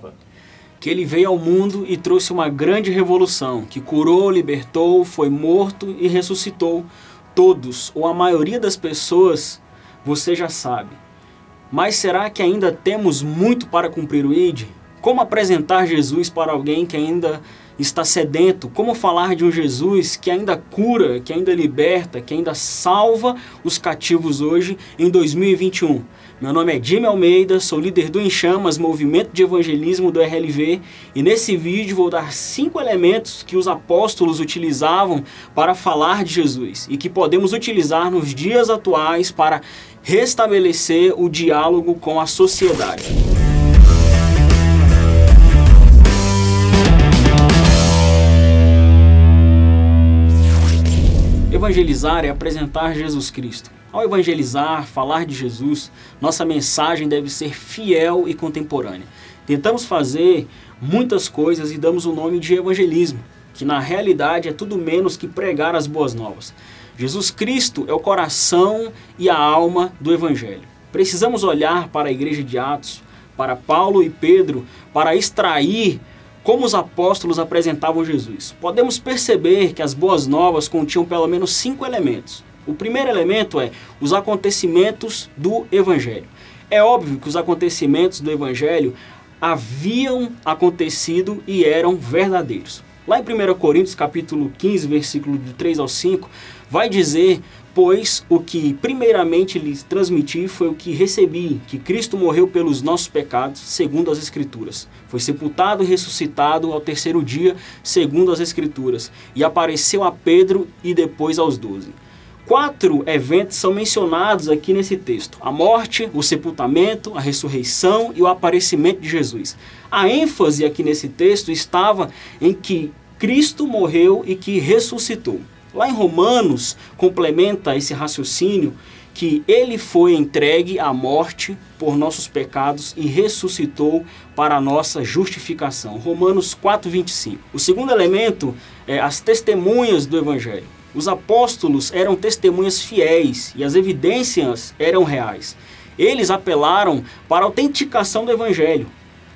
salva. Que ele veio ao mundo e trouxe uma grande revolução, que curou, libertou, foi morto e ressuscitou todos, ou a maioria das pessoas, você já sabe. Mas será que ainda temos muito para cumprir o ID? Como apresentar Jesus para alguém que ainda está sedento? Como falar de um Jesus que ainda cura, que ainda liberta, que ainda salva os cativos hoje em 2021? Meu nome é Jimmy Almeida, sou líder do Em Chamas, movimento de evangelismo do RLV, e nesse vídeo vou dar 5 elementos que os apóstolos utilizavam para falar de Jesus e que podemos utilizar nos dias atuais para restabelecer o diálogo com a sociedade. Evangelizar é apresentar Jesus Cristo. Ao evangelizar, falar de Jesus, nossa mensagem deve ser fiel e contemporânea. Tentamos fazer muitas coisas e damos o nome de evangelismo, que na realidade é tudo menos que pregar as boas novas. Jesus Cristo é o coração e a alma do Evangelho. Precisamos olhar para a igreja de Atos, para Paulo e Pedro, para extrair como os apóstolos apresentavam Jesus. Podemos perceber que as boas novas continham pelo menos 5 elementos. O primeiro elemento é os acontecimentos do Evangelho. É óbvio que os acontecimentos do Evangelho haviam acontecido e eram verdadeiros. Lá em 1 Coríntios capítulo 15, versículo de 3 ao 5, vai dizer: pois o que primeiramente lhes transmiti foi o que recebi, que Cristo morreu pelos nossos pecados, segundo as Escrituras. Foi sepultado e ressuscitado ao 3º dia, segundo as Escrituras. E apareceu a Pedro e depois aos 12. 4 eventos são mencionados aqui nesse texto: a morte, o sepultamento, a ressurreição e o aparecimento de Jesus. A ênfase aqui nesse texto estava em que Cristo morreu e que ressuscitou. Lá em Romanos, complementa esse raciocínio que ele foi entregue à morte por nossos pecados e ressuscitou para a nossa justificação. Romanos 4:25. O segundo elemento é as testemunhas do Evangelho. Os apóstolos eram testemunhas fiéis e as evidências eram reais. Eles apelaram para a autenticação do Evangelho.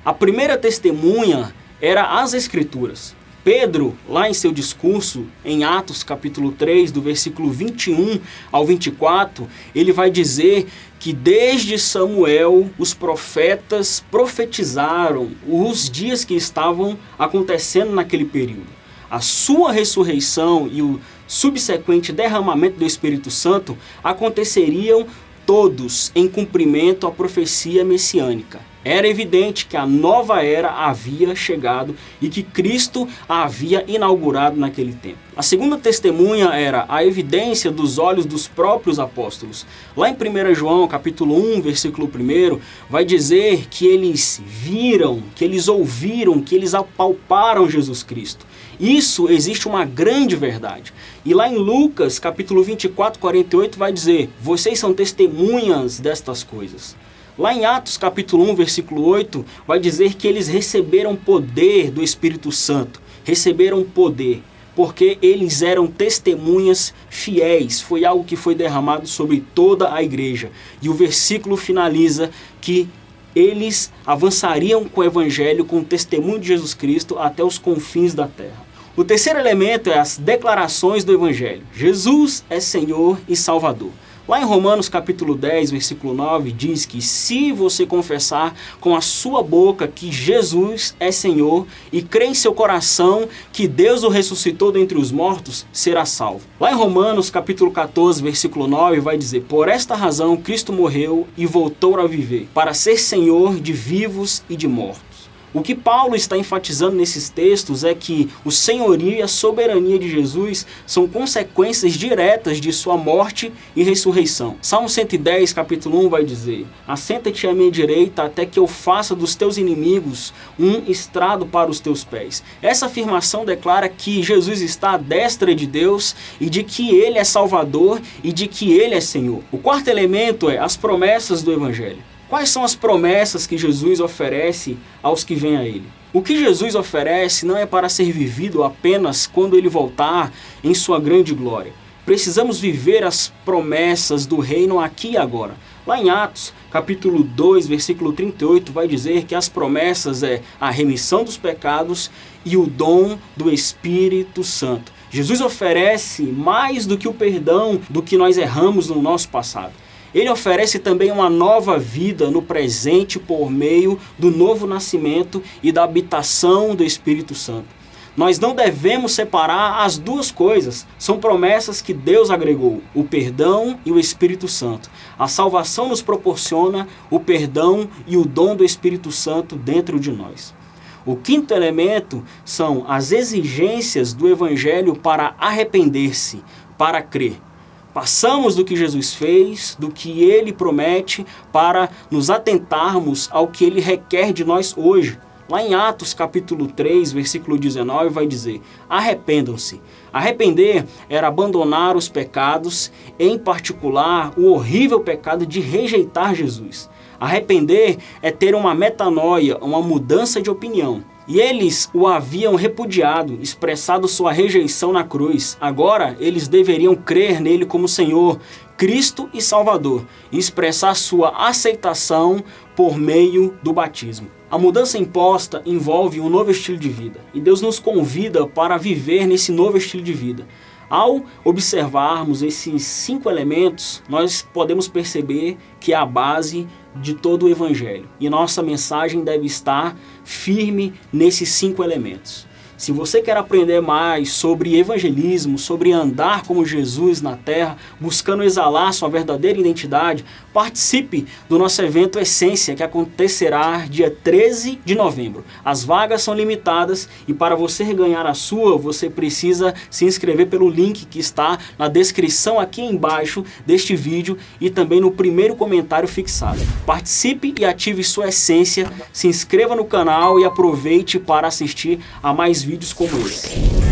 A primeira testemunha era as Escrituras. Pedro, lá em seu discurso, em Atos capítulo 3, do versículo 21 ao 24, ele vai dizer que desde Samuel os profetas profetizaram os dias que estavam acontecendo naquele período. A sua ressurreição e o subsequente derramamento do Espírito Santo aconteceriam todos em cumprimento à profecia messiânica. Era evidente que a nova era havia chegado e que Cristo a havia inaugurado naquele tempo. A segunda testemunha era a evidência dos olhos dos próprios apóstolos. Lá em 1 João, capítulo 1, versículo 1, vai dizer que eles viram, que eles ouviram, que eles apalparam Jesus Cristo. Isso existe uma grande verdade. E lá em Lucas, capítulo 24, 48, vai dizer: vocês são testemunhas destas coisas. Lá em Atos, capítulo 1, versículo 8, vai dizer que eles receberam poder do Espírito Santo. Receberam poder, porque eles eram testemunhas fiéis. Foi algo que foi derramado sobre toda a igreja. E o versículo finaliza que eles avançariam com o Evangelho, com o testemunho de Jesus Cristo até os confins da terra. O terceiro elemento é as declarações do Evangelho. Jesus é Senhor e Salvador. Lá em Romanos capítulo 10, versículo 9, diz que se você confessar com a sua boca que Jesus é Senhor e crer em seu coração que Deus o ressuscitou dentre os mortos, será salvo. Lá em Romanos capítulo 14, versículo 9, vai dizer: por esta razão Cristo morreu e voltou a viver, para ser Senhor de vivos e de mortos. O que Paulo está enfatizando nesses textos é que o senhorio e a soberania de Jesus são consequências diretas de sua morte e ressurreição. Salmo 110, capítulo 1 vai dizer: assenta-te à minha direita até que eu faça dos teus inimigos um estrado para os teus pés. Essa afirmação declara que Jesus está à destra de Deus e de que Ele é Salvador e de que Ele é Senhor. O quarto elemento é as promessas do Evangelho. Quais são as promessas que Jesus oferece aos que vêm a Ele? O que Jesus oferece não é para ser vivido apenas quando Ele voltar em sua grande glória. Precisamos viver as promessas do reino aqui e agora. Lá em Atos, capítulo 2, versículo 38, vai dizer que as promessas é a remissão dos pecados e o dom do Espírito Santo. Jesus oferece mais do que o perdão do que nós erramos no nosso passado. Ele oferece também uma nova vida no presente por meio do novo nascimento e da habitação do Espírito Santo. Nós não devemos separar as duas coisas. São promessas que Deus agregou, o perdão e o Espírito Santo. A salvação nos proporciona o perdão e o dom do Espírito Santo dentro de nós. O quinto elemento são as exigências do Evangelho para arrepender-se, para crer. Passamos do que Jesus fez, do que Ele promete, para nos atentarmos ao que Ele requer de nós hoje. Lá em Atos capítulo 3, versículo 19, vai dizer: arrependam-se. Arrepender era abandonar os pecados, em particular o horrível pecado de rejeitar Jesus. Arrepender é ter uma metanoia, uma mudança de opinião. E eles o haviam repudiado, expressado sua rejeição na cruz. Agora eles deveriam crer nele como Senhor, Cristo e Salvador, e expressar sua aceitação por meio do batismo. A mudança imposta envolve um novo estilo de vida, e Deus nos convida para viver nesse novo estilo de vida. Ao observarmos esses 5 elementos, nós podemos perceber que é a base de todo o Evangelho. E nossa mensagem deve estar firme nesses 5 elementos. Se você quer aprender mais sobre evangelismo, sobre andar como Jesus na terra, buscando exalar sua verdadeira identidade, participe do nosso evento Essência, que acontecerá dia 13 de novembro. As vagas são limitadas e para você ganhar a sua, você precisa se inscrever pelo link que está na descrição aqui embaixo deste vídeo e também no primeiro comentário fixado. Participe e ative sua essência, se inscreva no canal e aproveite para assistir a mais vídeos como esse.